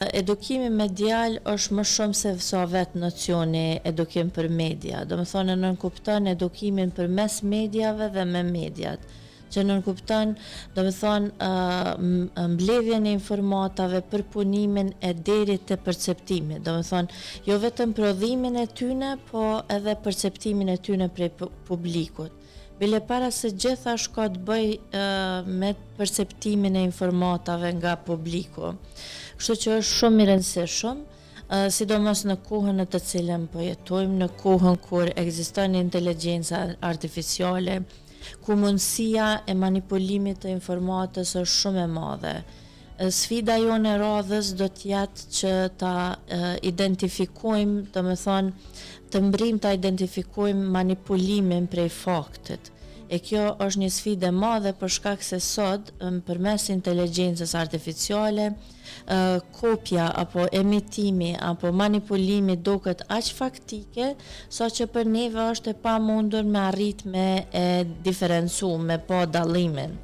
Edukimi medial është më shumë se sa vetë nocioni edukim për media. Do më thonë nënkupton edukimin përmes mediave dhe me mediat. Që nënkupton, do më thonë, mbledhjen e informatave për punimin e deri të perceptimit. Do më thonë, jo vetëm prodhimin e tyne, po edhe perceptimin e tyne prej publikut. Bile para se gjithash ka të bëj me perceptimin e informatave nga publiku. Kështu që është shumë i rëndësishëm, sidomos në kohën në të cilën po jetojmë, në kohën kur ekziston inteligjenca artificiale, ku mundësia e manipulimit të informatës është shumë e madhe. Sfida jonë e radhës do të jetë që ta identifikojmë, do të thonë, të mbrim ta identifikojmë manipulimin prej faktit. E kjo është një sfidë e madhe për shkak se sot, përmes inteligjencës artificiale, kopja apo emitimi apo manipulimi duket aq faktike, saqë për neve është e pamundur me arrit me e diferencu, me pa dallimin.